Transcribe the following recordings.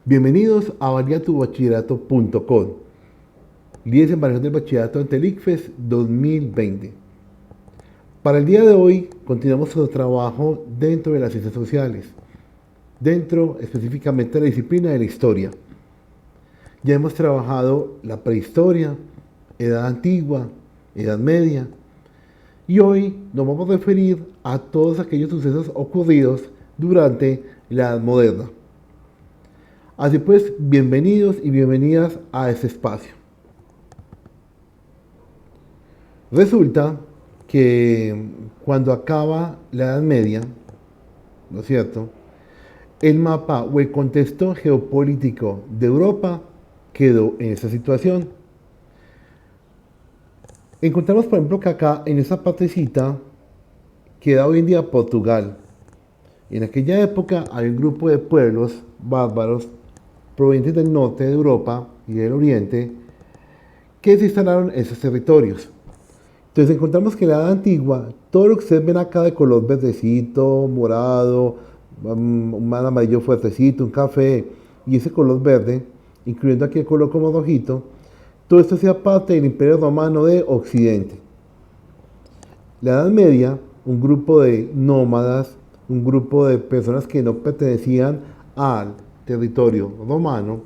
Bienvenidos a variatubachillerato.com, líderes en variación del bachillerato ante el ICFES 2020. Para el día de hoy continuamos nuestro trabajo dentro de las ciencias sociales, dentro específicamente de la disciplina de la historia. Ya hemos trabajado la prehistoria, edad antigua, edad media, y hoy nos vamos a referir a todos aquellos sucesos ocurridos durante la edad moderna. Así pues, bienvenidos y bienvenidas a este espacio. Resulta que cuando acaba la Edad Media, ¿no es cierto?, el mapa o el contexto geopolítico de Europa quedó en esa situación. Encontramos, por ejemplo, que acá en esa partecita queda hoy en día Portugal. En aquella época había un grupo de pueblos bárbaros provenientes del norte de Europa y del oriente que se instalaron en esos territorios. Entonces encontramos que en la Edad Antigua, todo lo que ustedes ven acá de color verdecito, morado, un amarillo fuertecito, un café y ese color verde, incluyendo aquí el color como rojito, todo esto hacía parte del Imperio Romano de Occidente. La Edad Media, un grupo de nómadas, un grupo de personas que no pertenecían al territorio romano,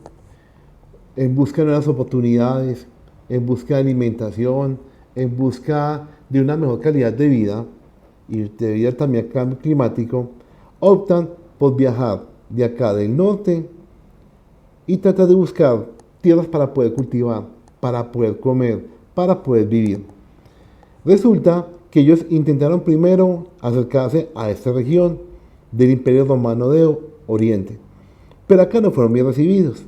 en busca de nuevas oportunidades, en busca de alimentación, en busca de una mejor calidad de vida y debido también al cambio climático, optan por viajar de acá del norte y tratar de buscar tierras para poder cultivar, para poder comer, para poder vivir. Resulta que ellos intentaron primero acercarse a esta región del Imperio Romano de Oriente, pero acá no fueron bien recibidos.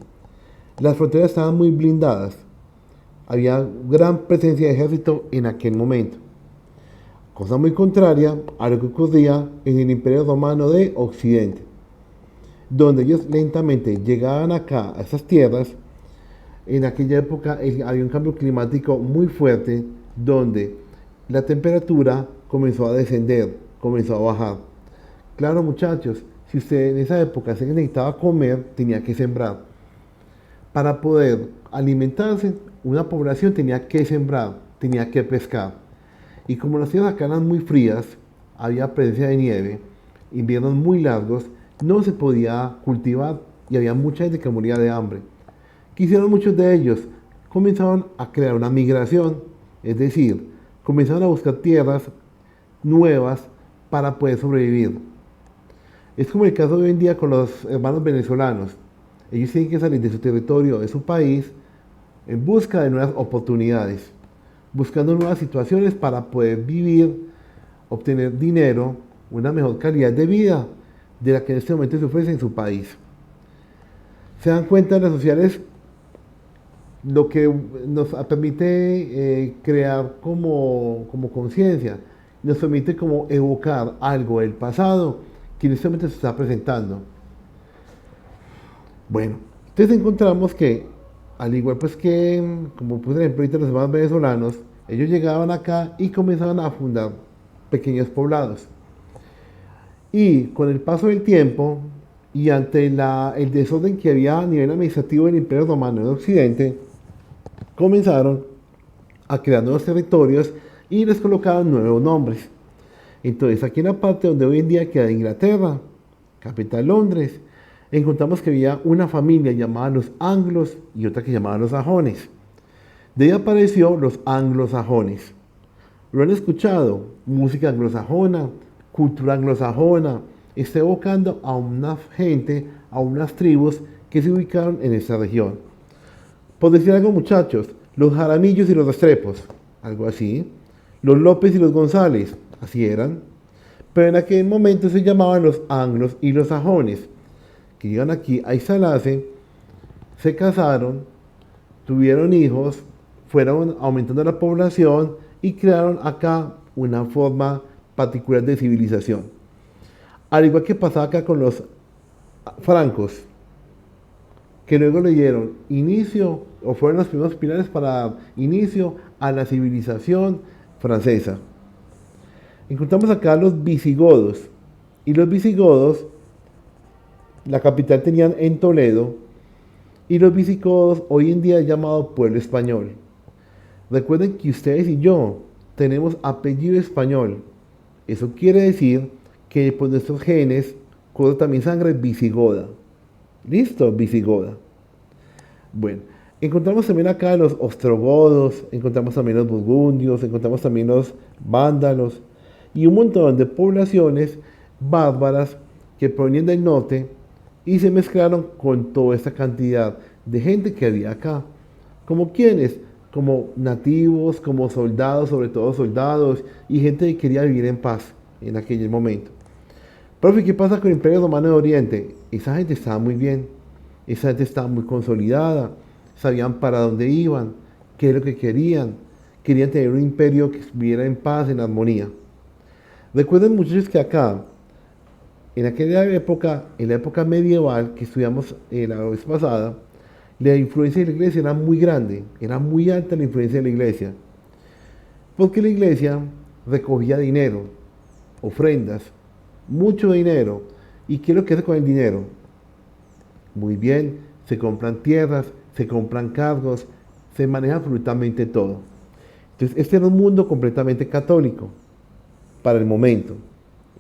Las fronteras estaban muy blindadas. Había gran presencia de ejército en aquel momento. Cosa muy contraria a lo que ocurría en el Imperio Romano de Occidente, donde ellos lentamente llegaban acá a esas tierras. En aquella época había un cambio climático muy fuerte, donde la temperatura comenzó a descender, comenzó a bajar. Claro, muchachos, si usted en esa época se necesitaba comer, tenía que sembrar. Para poder alimentarse, una población tenía que sembrar, tenía que pescar. Y como las tierras acá eran muy frías, había presencia de nieve, inviernos muy largos, no se podía cultivar y había mucha gente que moría de hambre. ¿Qué hicieron muchos de ellos? Comenzaron a crear una migración, es decir, comenzaron a buscar tierras nuevas para poder sobrevivir. Es como el caso de hoy en día con los hermanos venezolanos. Ellos tienen que salir de su territorio, de su país, en busca de nuevas oportunidades, buscando nuevas situaciones para poder vivir, obtener dinero, una mejor calidad de vida de la que en este momento se ofrece en su país. Se dan cuenta las sociales lo que nos permite crear como conciencia, nos permite como evocar algo del pasado que en este momento se está presentando. Bueno, entonces encontramos que, al igual pues que, como por ejemplo ahorita los hermanos venezolanos, ellos llegaban acá y comenzaban a fundar pequeños poblados. Y con el paso del tiempo y ante el desorden que había a nivel administrativo del Imperio Romano en Occidente, comenzaron a crear nuevos territorios y les colocaban nuevos nombres. Entonces, aquí en la parte donde hoy en día queda Inglaterra, capital Londres, encontramos que había una familia llamada los anglos y otra que llamaba los sajones. De ahí apareció los anglosajones. ¿Lo han escuchado? Música anglosajona, cultura anglosajona, está evocando a una gente, a unas tribus que se ubicaron en esta región. Por decir algo, muchachos, los Jaramillos y los Restrepos, algo así. Los López y los González, así eran. Pero en aquel momento se llamaban los anglos y los sajones, que llegan aquí a instalarse, se casaron, tuvieron hijos, fueron aumentando la población y crearon acá una forma particular de civilización. Al igual que pasaba acá con los francos, que luego le dieron inicio, o fueron los primeros pilares para dar inicio a la civilización francesa. Encontramos acá los visigodos, y los visigodos, la capital tenían en Toledo, y los visigodos hoy en día es llamado pueblo español. Recuerden que ustedes y yo tenemos apellido español. Eso quiere decir que por nuestros genes corre también sangre visigoda. ¿Listo? Visigoda. Bueno, encontramos también acá los ostrogodos, encontramos también los burgundios, encontramos también los vándalos y un montón de poblaciones bárbaras que provenían del norte y se mezclaron con toda esta cantidad de gente que había acá. ¿Como quiénes? Como nativos, como soldados, sobre todo soldados y gente que quería vivir en paz en aquel momento. Profe, ¿qué pasa con el Imperio Romano de Oriente? Esa gente estaba muy bien, esa gente estaba muy consolidada, sabían para dónde iban, qué es lo que querían tener un imperio que viviera en paz, en armonía. Recuerden muchachos que acá, en aquella época, en la época medieval que estudiamos la vez pasada, la influencia de la iglesia era muy grande, era muy alta la influencia de la iglesia, porque la iglesia recogía dinero, ofrendas, mucho dinero. ¿Y qué es lo que hace con el dinero? Muy bien, se compran tierras, se compran cargos, se maneja absolutamente todo. Entonces, este era un mundo completamente católico para el momento,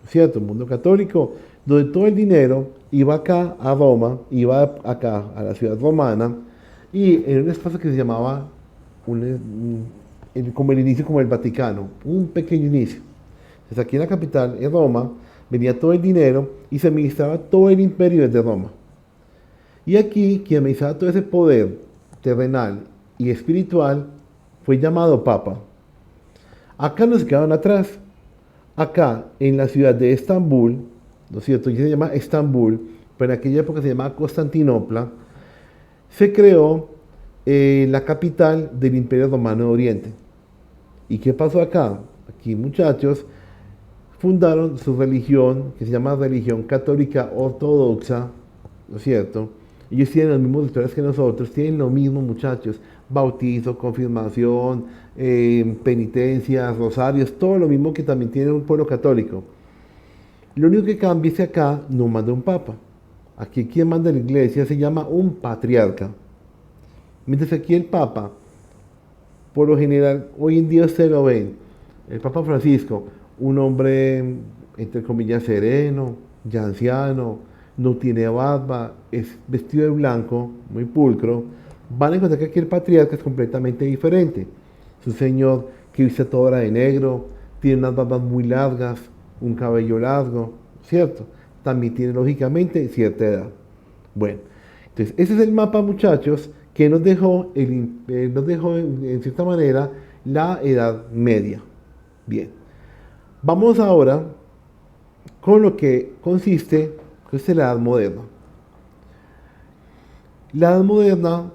¿cierto? Un mundo católico donde todo el dinero iba acá a Roma, iba acá a la ciudad romana y en un espacio que se llamaba como el inicio como el Vaticano, un pequeño inicio. Entonces aquí en la capital, en Roma, venía todo el dinero y se administraba todo el imperio desde Roma. Y aquí quien administraba todo ese poder terrenal y espiritual fue llamado Papa. Acá no se quedaron atrás. Acá, en la ciudad de Estambul, ¿no es cierto? Ya se llama Estambul, pero en aquella época se llamaba Constantinopla, se creó la capital del Imperio Romano de Oriente. ¿Y qué pasó acá? Aquí, muchachos, fundaron su religión, que se llama religión católica ortodoxa, ¿no es cierto? Ellos tienen los mismos rituales que nosotros, tienen lo mismo, muchachos, bautizo, confirmación, penitencias, rosarios, todo lo mismo que también tiene un pueblo católico. Lo único que cambia es que acá no manda un papa. Aquí quien manda la iglesia se llama un patriarca. Mientras aquí el papa, por lo general, hoy en día ustedes lo ven, el Papa Francisco, un hombre, entre comillas, sereno, ya anciano, no tiene barba, es vestido de blanco, muy pulcro, van a encontrar que aquí el patriarca es completamente diferente. Es un señor que viste toda hora de negro, tiene unas barbas muy largas, un cabello largo, ¿cierto? También tiene lógicamente cierta edad. Bueno, entonces ese es el mapa, muchachos, que nos dejó en cierta manera la Edad Media. Bien, vamos ahora con lo que consiste, que es la Edad Moderna. La Edad Moderna,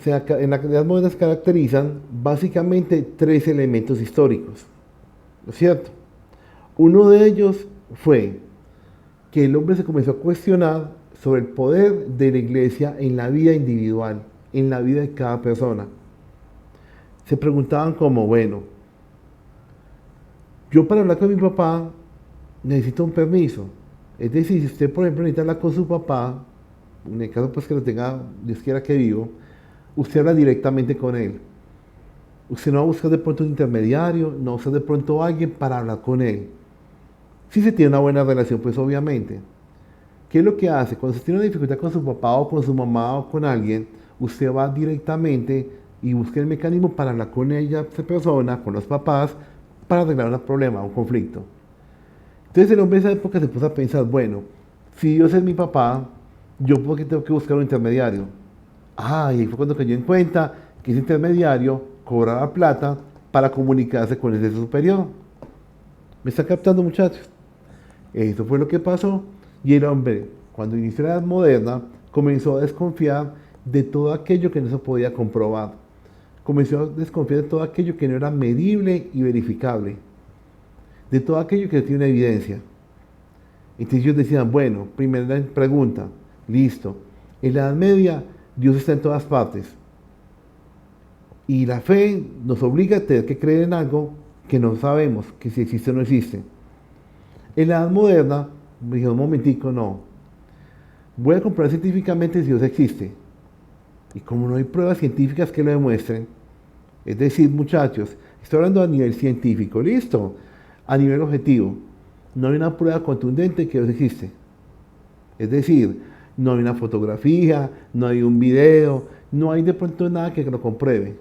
en la Edad Moderna se caracterizan básicamente tres elementos históricos, ¿no es cierto? Uno de ellos fue que el hombre se comenzó a cuestionar sobre el poder de la iglesia en la vida individual, en la vida de cada persona. Se preguntaban como, bueno, yo para hablar con mi papá necesito un permiso. Es decir, si usted, por ejemplo, necesita hablar con su papá, en el caso pues que lo tenga, Dios quiera que vivo, usted habla directamente con él. Usted no va a buscar de pronto un intermediario, no va a buscar de pronto a alguien para hablar con él. Si se tiene una buena relación, pues obviamente. ¿Qué es lo que hace? Cuando usted tiene una dificultad con su papá o con su mamá o con alguien, usted va directamente y busca el mecanismo para hablar con ella, esa persona, con los papás, para arreglar un problema, un conflicto. Entonces el hombre en esa época se puso a pensar, bueno, si Dios es mi papá, yo por qué tengo que buscar un intermediario. Ah, y ahí fue cuando cayó en cuenta que ese intermediario cobraba plata para comunicarse con el ser superior. ¿Me está captando, muchachos? Eso fue lo que pasó. Y el hombre, cuando inició la Edad Moderna, comenzó a desconfiar de todo aquello que no se podía comprobar. Comenzó a desconfiar de todo aquello que no era medible y verificable. De todo aquello que no tiene evidencia. Entonces ellos decían, bueno, primera pregunta, listo. En la Edad Media, Dios está en todas partes. Y la fe nos obliga a tener que creer en algo que no sabemos, que si existe o no existe. En la Edad Moderna, me dijeron, un momentico, no. Voy a comprobar científicamente si Dios existe. Y como no hay pruebas científicas que lo demuestren, es decir, muchachos, estoy hablando a nivel científico, listo, a nivel objetivo, no hay una prueba contundente que Dios existe. Es decir, no hay una fotografía, no hay un video, no hay de pronto nada que lo compruebe.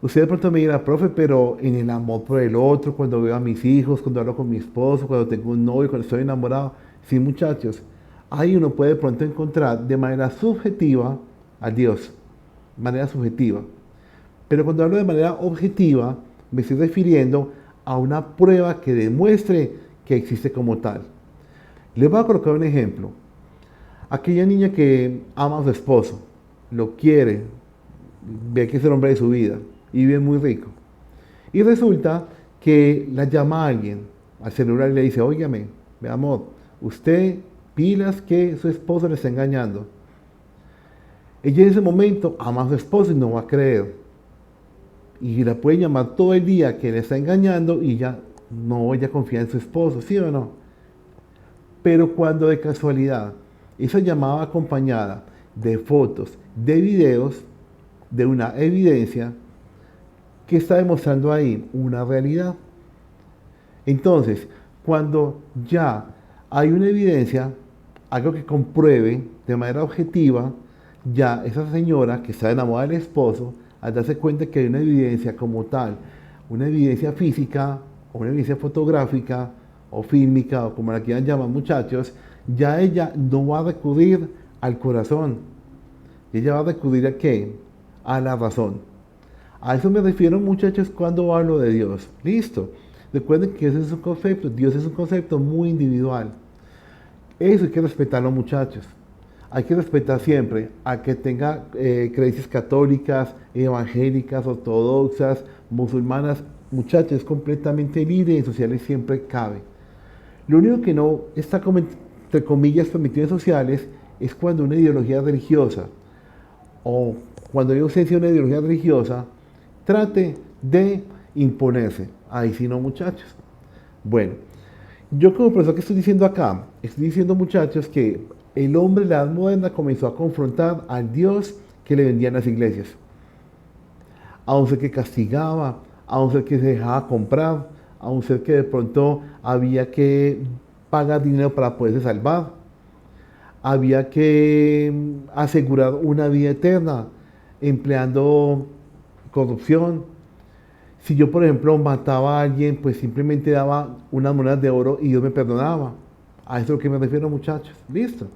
Usted de pronto me dirá, profe, pero en el amor por el otro, cuando veo a mis hijos, cuando hablo con mi esposo, cuando tengo un novio, cuando estoy enamorado. Sí, muchachos, ahí uno puede de pronto encontrar de manera subjetiva a Dios, de manera subjetiva. Pero cuando hablo de manera objetiva, me estoy refiriendo a una prueba que demuestre que existe como tal. Les voy a colocar un ejemplo. Aquella niña que ama a su esposo, lo quiere, ve que es el hombre de su vida y vive muy rico. Y resulta que la llama a alguien al celular y le dice, óigame, mi amor, usted pilas que su esposo le está engañando. Ella en ese momento ama a su esposo y no va a creer. Y la puede llamar todo el día que le está engañando y ella confía en su esposo, ¿sí o no? Pero cuando de casualidad esa llamada acompañada de fotos, de videos, de una evidencia que está demostrando ahí una realidad. Entonces, cuando ya hay una evidencia, algo que compruebe de manera objetiva, ya esa señora que está enamorada del esposo, al darse cuenta que hay una evidencia como tal, una evidencia física, o una evidencia fotográfica, o fílmica, o como la quieran llamar muchachos, ya ella no va a recurrir al corazón. Ella va a recurrir a ¿qué? A la razón. A eso me refiero, muchachos, cuando hablo de Dios. Listo. Recuerden que ese es un concepto. Dios es un concepto muy individual. Eso hay que respetarlo, muchachos. Hay que respetar siempre a que tenga creencias católicas, evangélicas, ortodoxas, musulmanas. Muchachos, es completamente libre y en sociales siempre cabe. Lo único que no está, como entre comillas, permitido en sociales es cuando una ideología religiosa o cuando hay ausencia de una ideología religiosa trate de imponerse. Ahí sí no, muchachos. Bueno, yo como profesor que estoy diciendo acá, estoy diciendo, muchachos, que el hombre de la edad moderna comenzó a confrontar al Dios que le vendían las iglesias. A un ser que castigaba, a un ser que se dejaba comprar, a un ser que de pronto había que pagar dinero para poderse salvar. Había que asegurar una vida eterna empleando corrupción. Si yo, por ejemplo, mataba a alguien, pues simplemente daba unas monedas de oro y Dios me perdonaba. A eso es a lo que me refiero, muchachos. ¿Listo?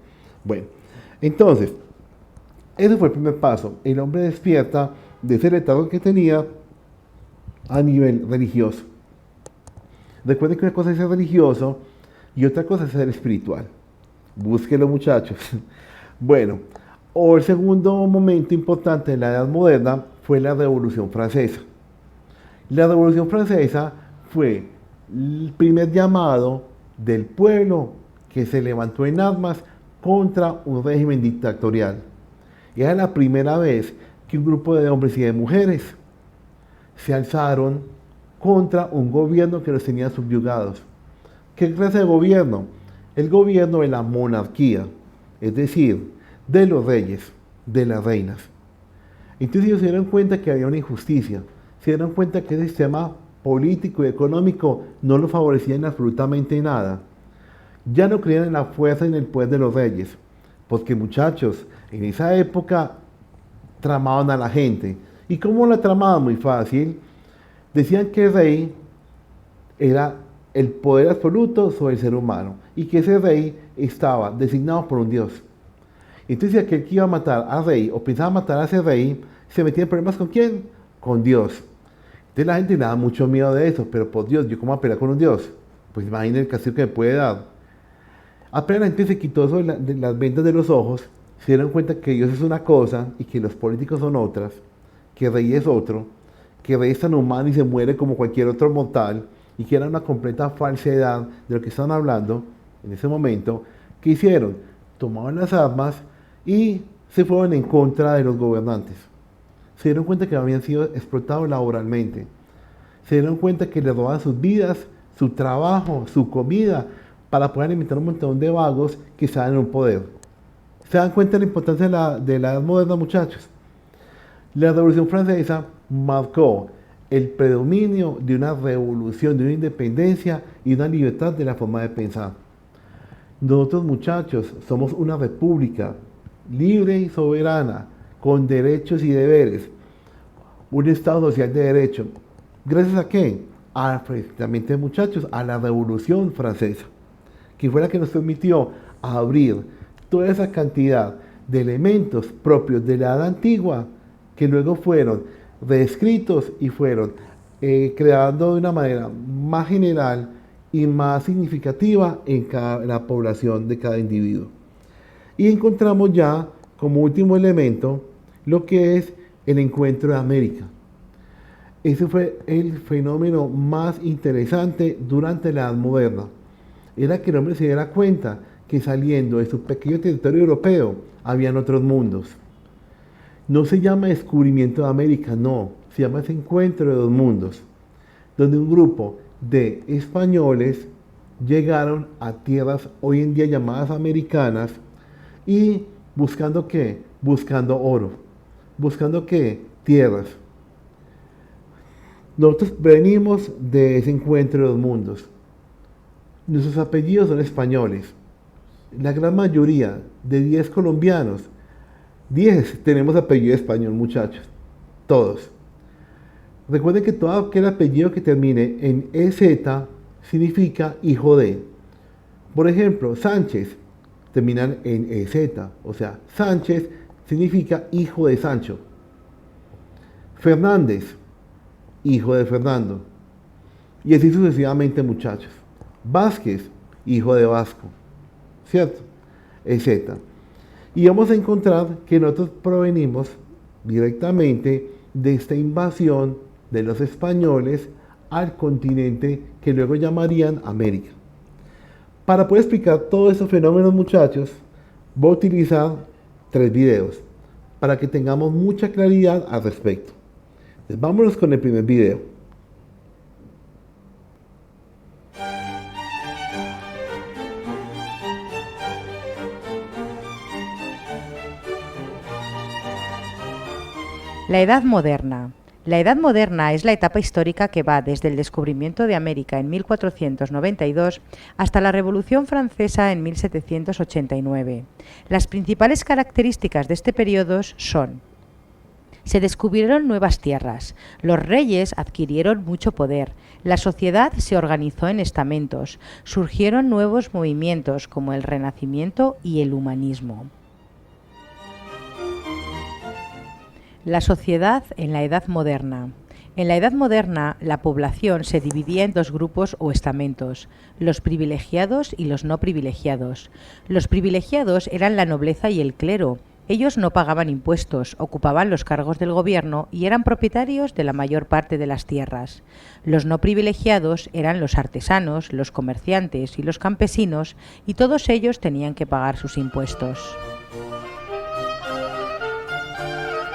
Bueno, entonces, ese fue el primer paso. El hombre despierta de ese letargo que tenía a nivel religioso. Recuerden que una cosa es ser religioso y otra cosa es ser espiritual. Búsquelo, muchachos. Bueno, el segundo momento importante en la Edad Moderna fue la Revolución Francesa. La Revolución Francesa fue el primer llamado del pueblo que se levantó en armas contra un régimen dictatorial. Era la primera vez que un grupo de hombres y de mujeres se alzaron contra un gobierno que los tenía subyugados. ¿Qué clase de gobierno? El gobierno de la monarquía, es decir, de los reyes, de las reinas. Entonces ellos se dieron cuenta que había una injusticia, se dieron cuenta que el sistema político y económico no lo favorecía en absolutamente nada. Ya no creían en la fuerza y en el poder de los reyes, porque, muchachos, en esa época tramaban a la gente. ¿Y cómo la tramaban? Muy fácil. Decían que el rey era el poder absoluto sobre el ser humano y que ese rey estaba designado por un dios. Entonces, si aquel que iba a matar al rey o pensaba matar a ese rey, se metía en problemas ¿con quién? Con Dios. Entonces la gente le da mucho miedo de eso, pero por Dios, ¿yo cómo voy a pelear con un Dios? Pues imaginen el castigo que me puede dar. Apenas la gente se quitó eso de las vendas de los ojos, se dieron cuenta que Dios es una cosa y que los políticos son otras, que el rey es otro, que el rey es tan humano y se muere como cualquier otro mortal, y que era una completa falsedad de lo que estaban hablando en ese momento. ¿Qué hicieron? Tomaron las armas y se fueron en contra de los gobernantes. Se dieron cuenta que habían sido explotados laboralmente. Se dieron cuenta que les robaban sus vidas, su trabajo, su comida, para poder alimentar un montón de vagos que estaban en un poder. ¿Se dan cuenta de la importancia de la edad moderna, muchachos? La Revolución Francesa marcó el predominio de una revolución, de una independencia y una libertad de la forma de pensar. Nosotros, muchachos, somos una república libre y soberana, con derechos y deberes, un Estado social de derecho. ¿Gracias a qué? Precisamente, muchachos, a la Revolución Francesa, que fue la que nos permitió abrir toda esa cantidad de elementos propios de la edad antigua, que luego fueron reescritos y fueron creando de una manera más general y más significativa en la población de cada individuo. Y encontramos ya como último elemento lo que es el encuentro de América. Ese fue el fenómeno más interesante durante la Edad Moderna. Era que el hombre se diera cuenta que saliendo de su pequeño territorio europeo habían otros mundos. No se llama descubrimiento de América, no, se llama ese encuentro de dos mundos, donde un grupo de españoles llegaron a tierras hoy en día llamadas americanas y buscando ¿qué? Buscando oro. ¿Buscando qué? Tierras. Nosotros venimos de ese encuentro de dos mundos. Nuestros apellidos son españoles. La gran mayoría de 10 colombianos, 10 tenemos apellido español, muchachos. Todos. Recuerden que todo aquel apellido que termine en EZ significa hijo de. Por ejemplo, Sánchez terminan en EZ, o sea, Sánchez significa hijo de Sancho. Fernández, hijo de Fernando. Y así sucesivamente, muchachos. Vázquez, hijo de Vasco. ¿Cierto? EZ. Y vamos a encontrar que nosotros provenimos directamente de esta invasión de los españoles al continente que luego llamarían América. Para poder explicar todos estos fenómenos, muchachos, voy a utilizar 3 videos para que tengamos mucha claridad al respecto. Entonces, vámonos con el primer video. La Edad Moderna. La Edad Moderna es la etapa histórica que va desde el descubrimiento de América en 1492 hasta la Revolución Francesa en 1789. Las principales características de este periodo son: se descubrieron nuevas tierras, los reyes adquirieron mucho poder, la sociedad se organizó en estamentos, surgieron nuevos movimientos como el Renacimiento y el humanismo. La sociedad en la Edad Moderna. En la Edad Moderna, la población se dividía en 2 grupos o estamentos, los privilegiados y los no privilegiados. Los privilegiados eran la nobleza y el clero. Ellos no pagaban impuestos, ocupaban los cargos del gobierno y eran propietarios de la mayor parte de las tierras. Los no privilegiados eran los artesanos, los comerciantes y los campesinos, y todos ellos tenían que pagar sus impuestos.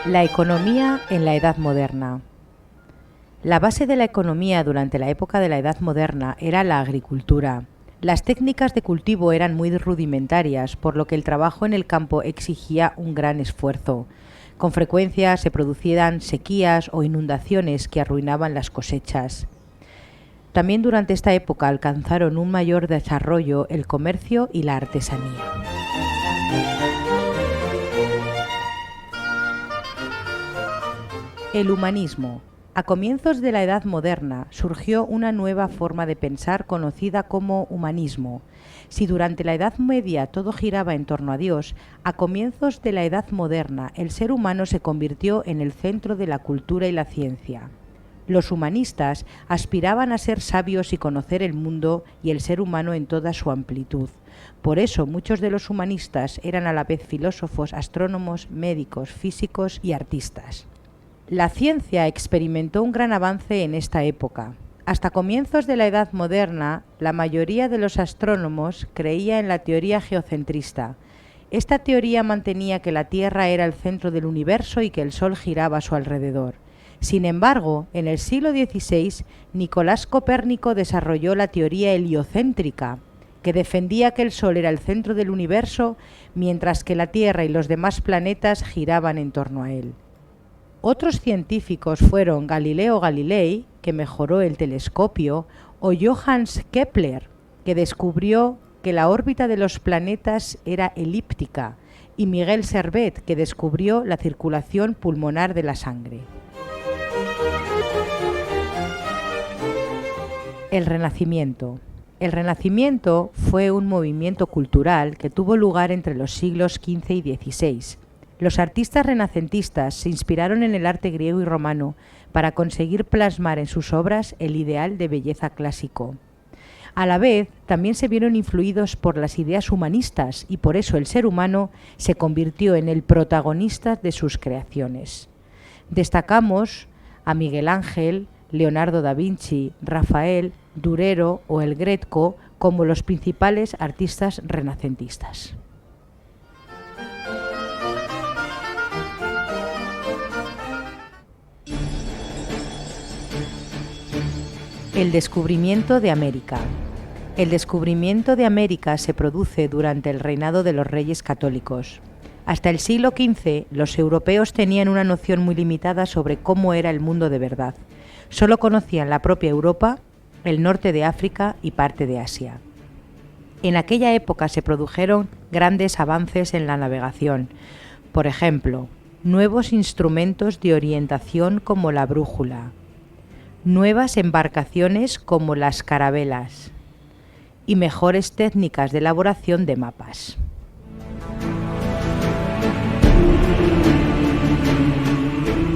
La economía en la Edad Moderna. La base de la economía durante la época de la Edad Moderna era la agricultura. Las técnicas de cultivo eran muy rudimentarias, por lo que el trabajo en el campo exigía un gran esfuerzo. Con frecuencia se producían sequías o inundaciones que arruinaban las cosechas. También durante esta época alcanzaron un mayor desarrollo el comercio y la artesanía. El humanismo. A comienzos de la Edad Moderna surgió una nueva forma de pensar conocida como humanismo. Si durante la Edad Media todo giraba en torno a Dios, a comienzos de la Edad Moderna el ser humano se convirtió en el centro de la cultura y la ciencia. Los humanistas aspiraban a ser sabios y conocer el mundo y el ser humano en toda su amplitud. Por eso muchos de los humanistas eran a la vez filósofos, astrónomos, médicos, físicos y artistas. La ciencia experimentó un gran avance en esta época. Hasta comienzos de la Edad Moderna, la mayoría de los astrónomos creía en la teoría geocentrista. Esta teoría mantenía que la Tierra era el centro del universo y que el Sol giraba a su alrededor. Sin embargo, en el siglo XVI, Nicolás Copérnico desarrolló la teoría heliocéntrica. que defendía que el Sol era el centro del universo, mientras que la Tierra y los demás planetas giraban en torno a él. Otros científicos fueron Galileo Galilei, que mejoró el telescopio, o Johannes Kepler, que descubrió que la órbita de los planetas era elíptica, y Miguel Servet, que descubrió la circulación pulmonar de la sangre. El Renacimiento. El Renacimiento fue un movimiento cultural que tuvo lugar entre los siglos XV y XVI. Los artistas renacentistas se inspiraron en el arte griego y romano para conseguir plasmar en sus obras el ideal de belleza clásico. A la vez, también se vieron influidos por las ideas humanistas y por eso el ser humano se convirtió en el protagonista de sus creaciones. Destacamos a Miguel Ángel, Leonardo da Vinci, Rafael, Durero o el Greco como los principales artistas renacentistas. El descubrimiento de América. El descubrimiento de América se produce durante el reinado de los reyes católicos. Hasta el siglo XV, los europeos tenían una noción muy limitada sobre cómo era el mundo de verdad. Solo conocían la propia Europa, el norte de África y parte de Asia. En aquella época se produjeron grandes avances en la navegación. Por ejemplo, nuevos instrumentos de orientación como la brújula, nuevas embarcaciones como las carabelas y mejores técnicas de elaboración de mapas.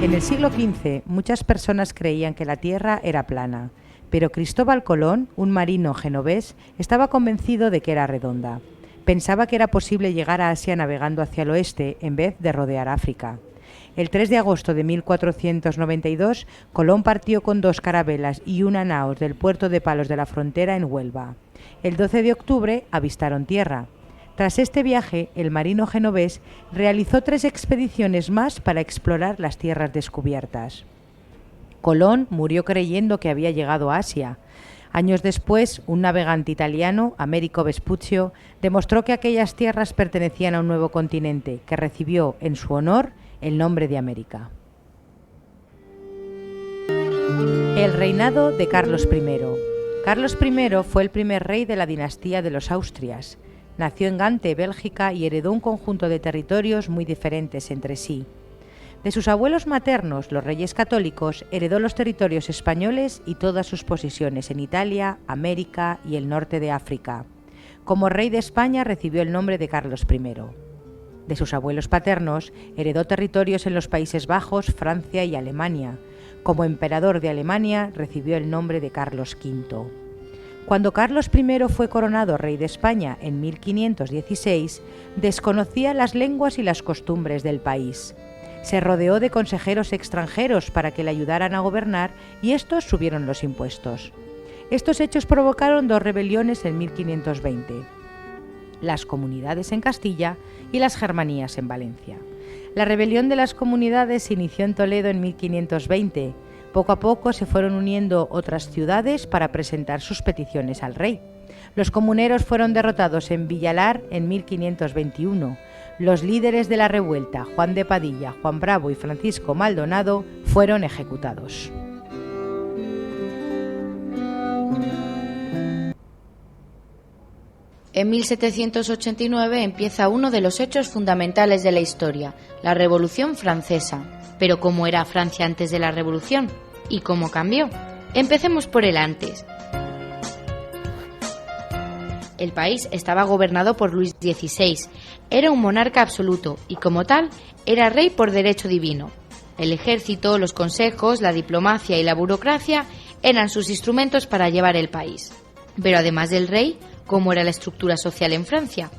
En el siglo XV, muchas personas creían que la Tierra era plana, pero Cristóbal Colón, un marino genovés, estaba convencido de que era redonda. Pensaba que era posible llegar a Asia navegando hacia el oeste en vez de rodear África. El 3 de agosto de 1492, Colón partió con 2 carabelas y una naos del puerto de Palos de la Frontera en Huelva. El 12 de octubre avistaron tierra. Tras este viaje, el marino genovés realizó 3 expediciones más para explorar las tierras descubiertas. Colón murió creyendo que había llegado a Asia. Años después, un navegante italiano, Americo Vespuccio, demostró que aquellas tierras pertenecían a un nuevo continente, que recibió en su honor el nombre de América. El reinado de Carlos I. Carlos I fue el primer rey de la dinastía de los Austrias. Nació en Gante, Bélgica, y heredó un conjunto de territorios muy diferentes entre sí. De sus abuelos maternos, los reyes católicos, heredó los territorios españoles y todas sus posesiones en Italia, América y el norte de África. Como rey de España recibió el nombre de Carlos I. De sus abuelos paternos, heredó territorios en los Países Bajos, Francia y Alemania. Como emperador de Alemania, recibió el nombre de Carlos V. Cuando Carlos I fue coronado rey de España en 1516, desconocía las lenguas y las costumbres del país. Se rodeó de consejeros extranjeros para que le ayudaran a gobernar y estos subieron los impuestos. Estos hechos provocaron 2 rebeliones en 1520, las comunidades en Castilla y las germanías en Valencia. La rebelión de las comunidades se inició en Toledo en 1520. Poco a poco se fueron uniendo otras ciudades para presentar sus peticiones al rey. Los comuneros fueron derrotados en Villalar en 1521. Los líderes de la revuelta, Juan de Padilla, Juan Bravo y Francisco Maldonado, fueron ejecutados. En 1789 empieza uno de los hechos fundamentales de la historia, la Revolución Francesa. Pero ¿cómo era Francia antes de la Revolución? ¿Y cómo cambió? Empecemos por el antes. El país estaba gobernado por Luis XVI. Era un monarca absoluto y, como tal, era rey por derecho divino. El ejército, los consejos, la diplomacia y la burocracia eran sus instrumentos para llevar el país. Pero además del rey, ¿cómo era la estructura social en Francia?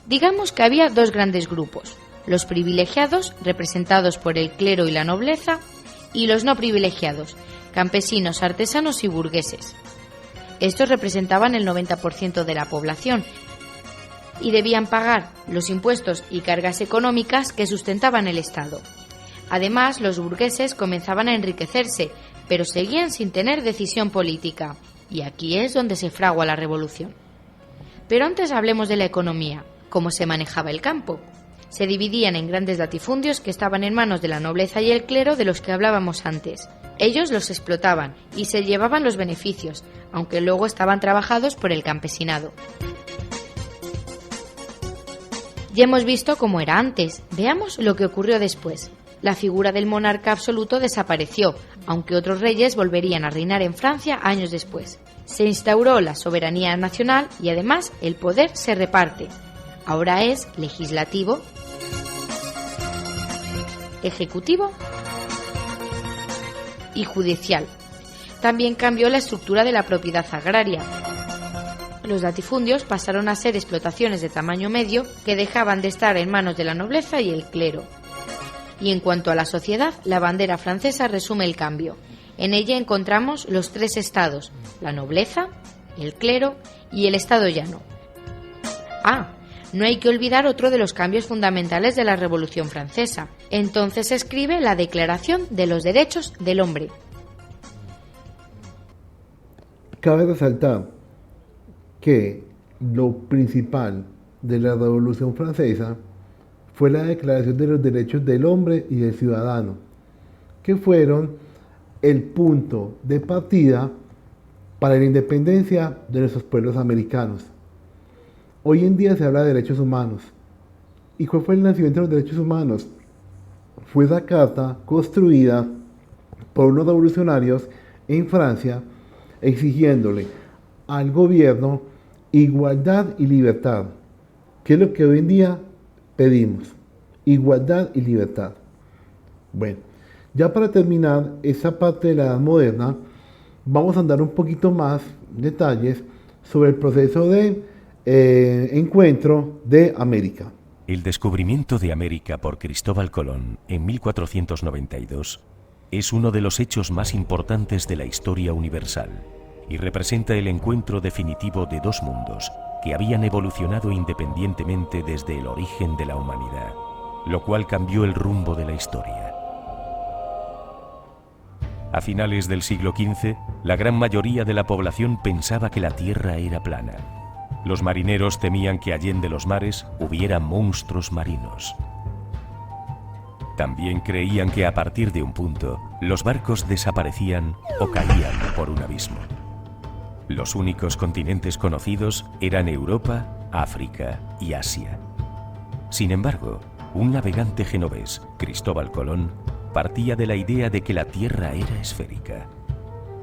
Digamos que había 2 grandes grupos: los privilegiados, representados por el clero y la nobleza, y los no privilegiados, campesinos, artesanos y burgueses. Estos representaban el 90% de la población y debían pagar los impuestos y cargas económicas que sustentaban el Estado. Además, los burgueses comenzaban a enriquecerse, pero seguían sin tener decisión política. Y aquí es donde se fragua la revolución. Pero antes hablemos de la economía, cómo se manejaba el campo. Se dividían en grandes latifundios que estaban en manos de la nobleza y el clero de los que hablábamos antes. Ellos los explotaban y se llevaban los beneficios, aunque luego estaban trabajados por el campesinado. Ya hemos visto cómo era antes, veamos lo que ocurrió después. La figura del monarca absoluto desapareció, aunque otros reyes volverían a reinar en Francia años después. Se instauró la soberanía nacional y además el poder se reparte. Ahora es legislativo, ejecutivo y judicial. También cambió la estructura de la propiedad agraria. Los latifundios pasaron a ser explotaciones de tamaño medio que dejaban de estar en manos de la nobleza y el clero. Y en cuanto a la sociedad, la bandera francesa resume el cambio. En ella encontramos los tres estados, la nobleza, el clero y el estado llano. No hay que olvidar otro de los cambios fundamentales de la Revolución Francesa. Entonces se escribe la Declaración de los Derechos del Hombre. Cabe resaltar que lo principal de la Revolución Francesa fue la Declaración de los Derechos del Hombre y del Ciudadano, que fueron el punto de partida para la independencia de nuestros pueblos americanos. Hoy en día se habla de derechos humanos. ¿Y cuál fue el nacimiento de los derechos humanos? Fue esa carta construida por unos revolucionarios en Francia exigiéndole al gobierno igualdad y libertad, que es lo que hoy en día pedimos, igualdad y libertad. Bueno, ya para terminar esa parte de la Edad Moderna, vamos a andar un poquito más detalles sobre el proceso de encuentro de América. El descubrimiento de América por Cristóbal Colón en 1492 es uno de los hechos más importantes de la historia universal y representa el encuentro definitivo de dos mundos que habían evolucionado independientemente desde el origen de la humanidad, lo cual cambió el rumbo de la historia. A finales del siglo XV, la gran mayoría de la población pensaba que la Tierra era plana. Los marineros temían que allende los mares hubiera monstruos marinos. También creían que a partir de un punto, los barcos desaparecían o caían por un abismo. Los únicos continentes conocidos eran Europa, África y Asia. Sin embargo, un navegante genovés, Cristóbal Colón, partía de la idea de que la Tierra era esférica.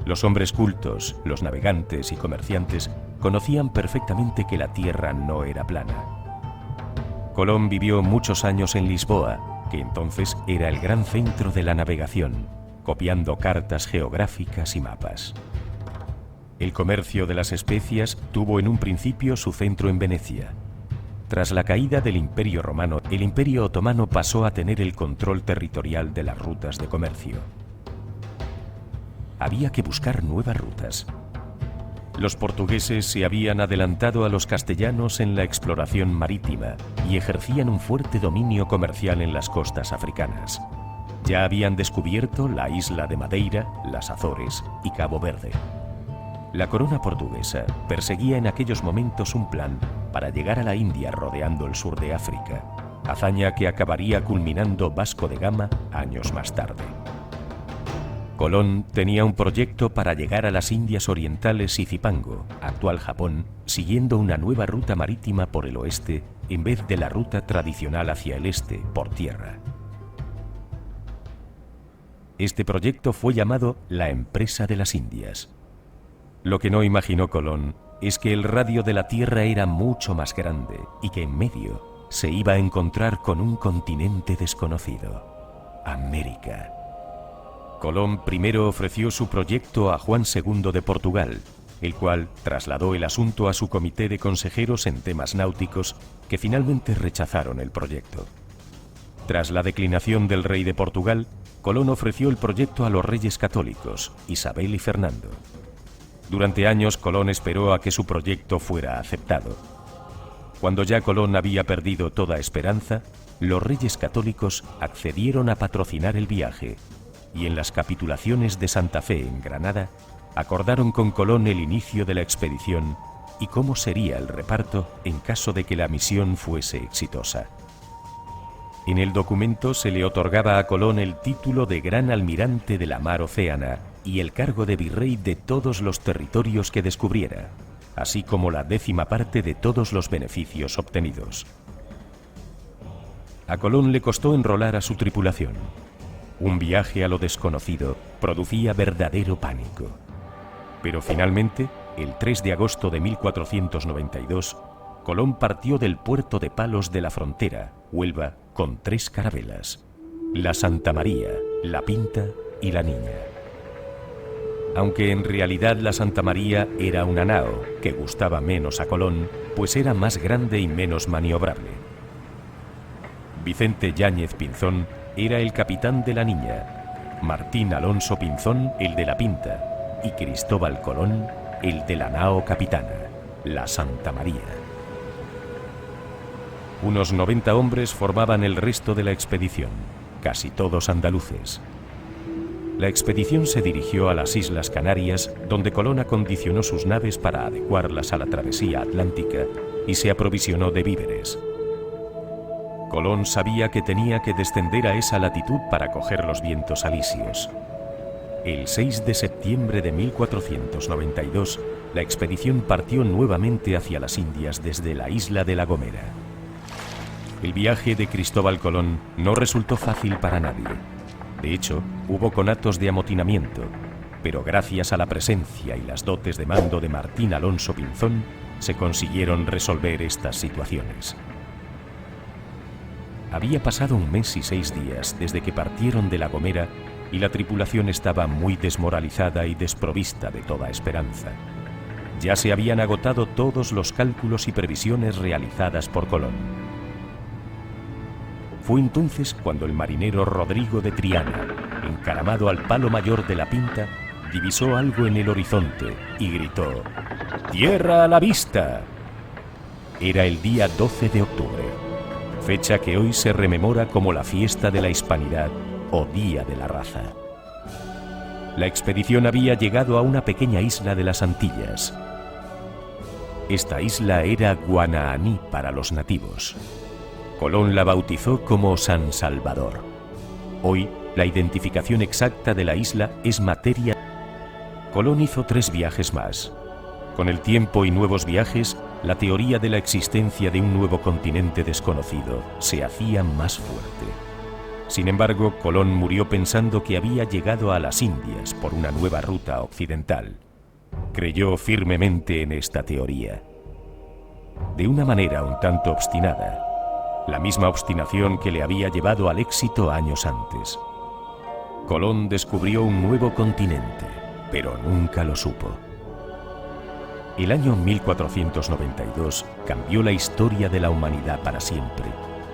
Los hombres cultos, los navegantes y comerciantes conocían perfectamente que la Tierra no era plana. Colón vivió muchos años en Lisboa, que entonces era el gran centro de la navegación, copiando cartas geográficas y mapas. El comercio de las especias tuvo en un principio su centro en Venecia. Tras la caída del Imperio Romano, el Imperio Otomano pasó a tener el control territorial de las rutas de comercio. Había que buscar nuevas rutas. Los portugueses se habían adelantado a los castellanos en la exploración marítima y ejercían un fuerte dominio comercial en las costas africanas. Ya habían descubierto la isla de Madeira, las Azores y Cabo Verde. La corona portuguesa perseguía en aquellos momentos un plan para llegar a la India rodeando el sur de África, hazaña que acabaría culminando Vasco de Gama años más tarde. Colón tenía un proyecto para llegar a las Indias Orientales y Zipango, actual Japón, siguiendo una nueva ruta marítima por el oeste en vez de la ruta tradicional hacia el este, por tierra. Este proyecto fue llamado la Empresa de las Indias. Lo que no imaginó Colón es que el radio de la Tierra era mucho más grande y que en medio se iba a encontrar con un continente desconocido, América. Colón primero ofreció su proyecto a Juan II de Portugal, el cual trasladó el asunto a su comité de consejeros en temas náuticos, que finalmente rechazaron el proyecto. Tras la declinación del rey de Portugal, Colón ofreció el proyecto a los reyes católicos, Isabel y Fernando. Durante años Colón esperó a que su proyecto fuera aceptado. Cuando ya Colón había perdido toda esperanza, los reyes católicos accedieron a patrocinar el viaje, y en las capitulaciones de Santa Fe en Granada, acordaron con Colón el inicio de la expedición y cómo sería el reparto en caso de que la misión fuese exitosa. En el documento se le otorgaba a Colón el título de Gran Almirante de la Mar Océana y el cargo de virrey de todos los territorios que descubriera, así como la 10ª parte de todos los beneficios obtenidos. A Colón le costó enrolar a su tripulación. Un viaje a lo desconocido producía verdadero pánico. Pero finalmente, el 3 de agosto de 1492, Colón partió del puerto de Palos de la Frontera, Huelva, con 3 carabelas: la Santa María, la Pinta y la Niña. Aunque en realidad la Santa María era una nao que gustaba menos a Colón, pues era más grande y menos maniobrable. Vicente Yáñez Pinzón era el capitán de la Niña, Martín Alonso Pinzón el de la Pinta y Cristóbal Colón el de la nao capitana, la Santa María. Unos 90 hombres formaban el resto de la expedición, casi todos andaluces. La expedición se dirigió a las Islas Canarias, donde Colón acondicionó sus naves para adecuarlas a la travesía atlántica y se aprovisionó de víveres. Colón sabía que tenía que descender a esa latitud para coger los vientos alisios. El 6 de septiembre de 1492, la expedición partió nuevamente hacia las Indias desde la isla de La Gomera. El viaje de Cristóbal Colón no resultó fácil para nadie. De hecho, hubo conatos de amotinamiento, pero gracias a la presencia y las dotes de mando de Martín Alonso Pinzón, se consiguieron resolver estas situaciones. Había pasado 1 mes y 6 días desde que partieron de La Gomera y la tripulación estaba muy desmoralizada y desprovista de toda esperanza. Ya se habían agotado todos los cálculos y previsiones realizadas por Colón. Fue entonces cuando el marinero Rodrigo de Triana, encaramado al palo mayor de la Pinta, divisó algo en el horizonte y gritó: ¡Tierra a la vista! Era el día 12 de octubre, fecha que hoy se rememora como la fiesta de la Hispanidad o Día de la Raza. La expedición había llegado a una pequeña isla de las Antillas. Esta isla era Guanaaní para los nativos. Colón la bautizó como San Salvador. Hoy, la identificación exacta de la isla es materia. Colón hizo 3 viajes más. Con el tiempo y nuevos viajes, la teoría de la existencia de un nuevo continente desconocido se hacía más fuerte. Sin embargo, Colón murió pensando que había llegado a las Indias por una nueva ruta occidental. Creyó firmemente en esta teoría. De una manera un tanto obstinada, la misma obstinación que le había llevado al éxito años antes. Colón descubrió un nuevo continente, pero nunca lo supo. El año 1492 cambió la historia de la humanidad para siempre,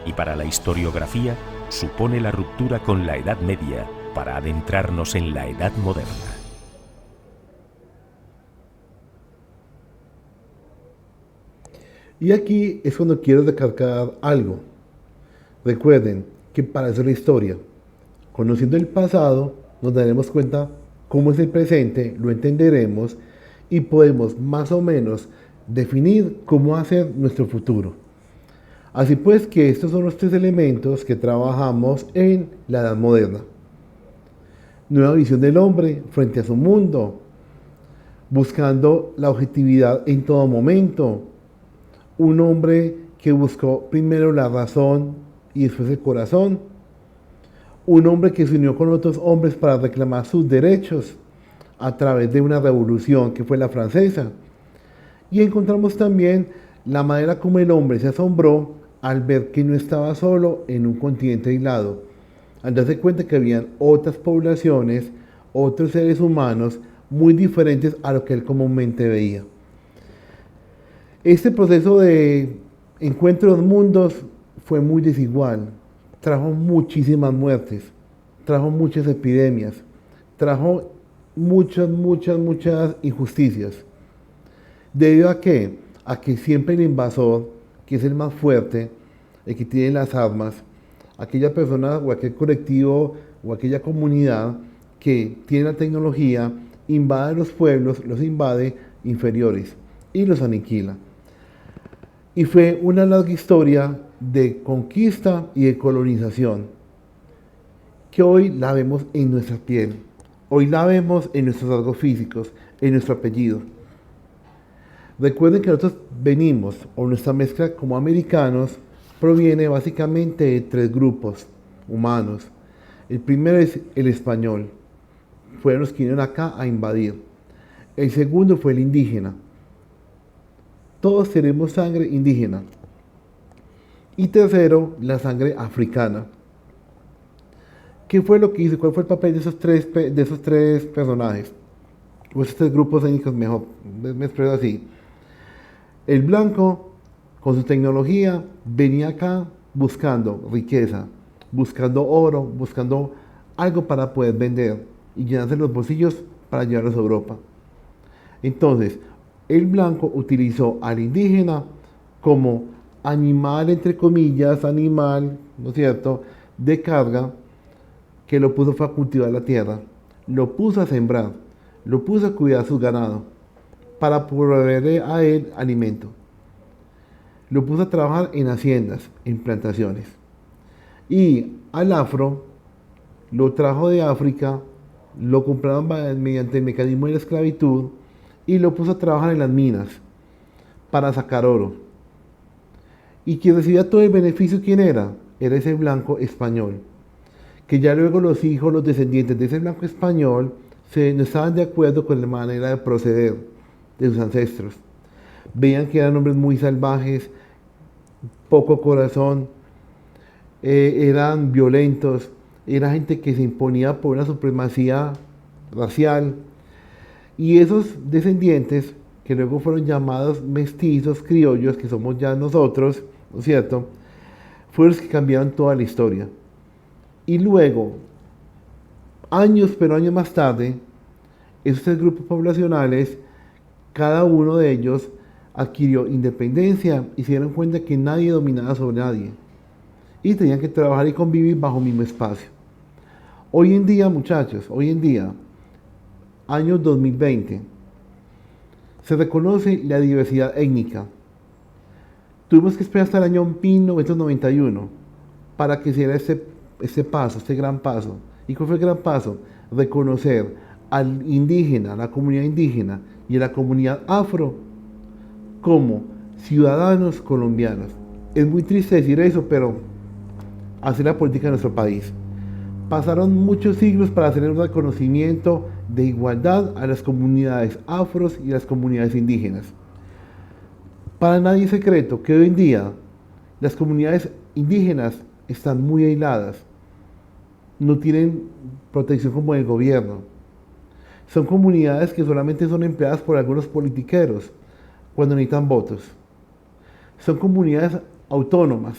y para la historiografía supone la ruptura con la Edad Media para adentrarnos en la Edad Moderna. Y aquí es cuando quiero recalcar algo. Recuerden que para hacer la historia, conociendo el pasado, nos daremos cuenta cómo es el presente, lo entenderemos y podemos más o menos definir cómo va a ser nuestro futuro. Así pues que estos son los 3 elementos que trabajamos en la Edad Moderna. Nueva visión del hombre frente a su mundo, buscando la objetividad en todo momento. Un hombre que buscó primero la razón y después el corazón. Un hombre que se unió con otros hombres para reclamar sus derechos a través de una revolución que fue la francesa. Y encontramos también la manera como el hombre se asombró al ver que no estaba solo en un continente aislado, al darse cuenta que habían otras poblaciones, otros seres humanos muy diferentes a lo que él comúnmente veía. Este proceso de encuentro de los mundos fue muy desigual, trajo muchísimas muertes, trajo muchas epidemias, trajo muchas injusticias. ¿Debido a qué? A que siempre el invasor, que es el más fuerte, el que tiene las armas, aquella persona o aquel colectivo o aquella comunidad que tiene la tecnología, invade los pueblos, los invade inferiores. y los aniquila. Y fue una larga historia de conquista y de colonización, que hoy la vemos en nuestra piel, hoy la vemos en nuestros rasgos físicos, en nuestro apellido. Recuerden que nosotros venimos, o nuestra mezcla como americanos, proviene básicamente de 3 grupos humanos. El primero es el español, fueron los que vinieron acá a invadir. El segundo fue el indígena. Todos tenemos sangre indígena. Y tercero, la sangre africana. ¿Qué fue lo que hizo? ¿Cuál fue el papel de esos tres personajes? O esos 3 grupos étnicos, mejor, me expreso así. El blanco, con su tecnología, venía acá buscando riqueza, buscando oro, buscando algo para poder vender y llenarse los bolsillos para llevarlos a Europa. Entonces, el blanco utilizó al indígena como animal, entre comillas, animal, ¿no es cierto?, de carga, que lo puso a cultivar la tierra, lo puso a sembrar, lo puso a cuidar su ganado, para proveerle a él alimento. Lo puso a trabajar en haciendas, en plantaciones. Y al afro lo trajo de África, lo compraron mediante el mecanismo de la esclavitud y lo puso a trabajar en las minas para sacar oro. Y quien recibía todo el beneficio, ¿quién era? Era ese blanco español. Que ya luego los hijos, los descendientes de ese blanco español, no estaban de acuerdo con la manera de proceder de sus ancestros. Veían que eran hombres muy salvajes, poco corazón, eran violentos, era gente que se imponía por una supremacía racial. Y esos descendientes, que luego fueron llamados mestizos, criollos, que somos ya nosotros, ¿no es cierto?, fueron los que cambiaron toda la historia. Y luego, años, pero años más tarde, esos 3 grupos poblacionales, cada uno de ellos adquirió independencia y se dieron cuenta que nadie dominaba sobre nadie. Y tenían que trabajar y convivir bajo el mismo espacio. Hoy en día, muchachos, hoy en día, año 2020, se reconoce la diversidad étnica. Tuvimos que esperar hasta el año 1991 para que se diera este paso, este gran paso. ¿Y cuál fue el gran paso? Reconocer al indígena, a la comunidad indígena y a la comunidad afro como ciudadanos colombianos. Es muy triste decir eso, pero así es la política de nuestro país. Pasaron muchos siglos para hacer un reconocimiento de igualdad a las comunidades afros y a las comunidades indígenas. Para nadie es secreto que hoy en día las comunidades indígenas están muy aisladas, no tienen protección como el gobierno. Son comunidades que solamente son empleadas por algunos politiqueros cuando necesitan votos. Son comunidades autónomas,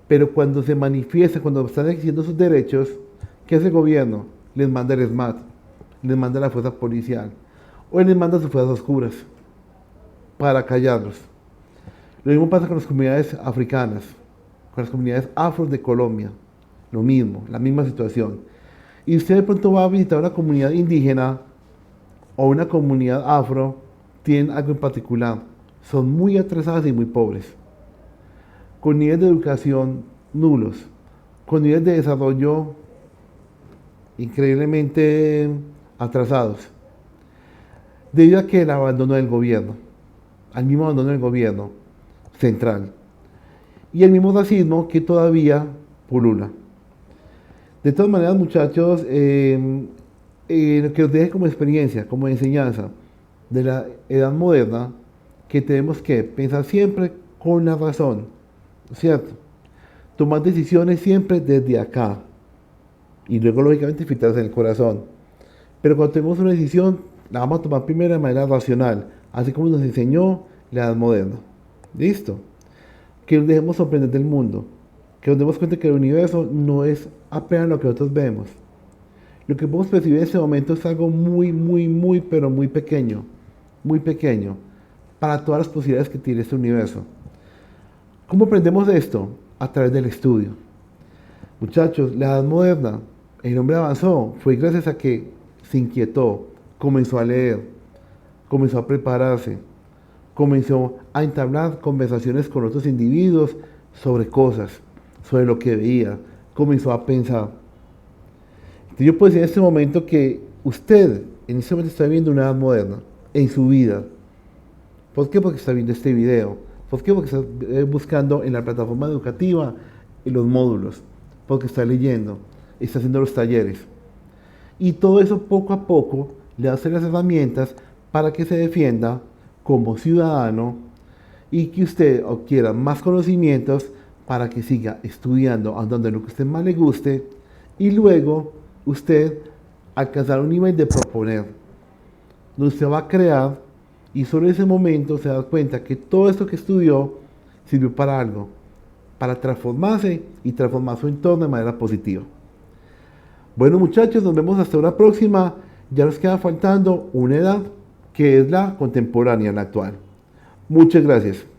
pero cuando se manifiestan, cuando están exigiendo sus derechos, ¿qué hace el gobierno? Les manda el SMAT, les manda la fuerza policial, o les manda sus fuerzas oscuras para callarlos. Lo mismo pasa con las comunidades africanas, con las comunidades afros de Colombia. Lo mismo, la misma situación. Y usted de pronto va a visitar una comunidad indígena o una comunidad afro, tienen algo en particular. Son muy atrasadas y muy pobres, con niveles de educación nulos, con niveles de desarrollo increíblemente atrasados, debido a que el abandono del gobierno, al mismo abandono del gobierno central, y el mismo racismo que todavía pulula. De todas maneras, muchachos, lo que os deje como experiencia, como enseñanza de la edad moderna, que tenemos que pensar siempre con la razón, ¿cierto? Tomar decisiones siempre desde acá, y luego lógicamente filtrarse en el corazón. Pero cuando tenemos una decisión, la vamos a tomar primero de manera racional, así como nos enseñó la edad moderna. ¿Listo? Que nos dejemos sorprender del mundo, que nos demos cuenta que el universo no es apenas lo que nosotros vemos. Lo que podemos percibir en este momento es algo muy, pero muy pequeño, para todas las posibilidades que tiene este universo. ¿Cómo aprendemos de esto? A través del estudio. Muchachos, la edad moderna, el hombre avanzó, fue gracias a que se inquietó, comenzó a leer, comenzó a prepararse, comenzó a entablar conversaciones con otros individuos sobre cosas, sobre lo que veía, comenzó a pensar. Entonces yo puedo decir en este momento que usted en este momento está viviendo una edad moderna en su vida. ¿Por qué? Porque está viendo este video. ¿Por qué? Porque está buscando en la plataforma educativa en los módulos. Porque está leyendo, está haciendo los talleres. Y todo eso poco a poco le hace las herramientas para que se defienda como ciudadano y que usted adquiera más conocimientos para que siga estudiando a donde lo que a usted más le guste y luego usted alcanzar un nivel de proponer, donde usted va a crear y solo en ese momento se da cuenta que todo esto que estudió sirvió para algo, para transformarse y transformar su entorno de manera positiva. Bueno muchachos, nos vemos hasta una próxima. Ya nos queda faltando una edad que es la contemporánea, la actual. Muchas gracias.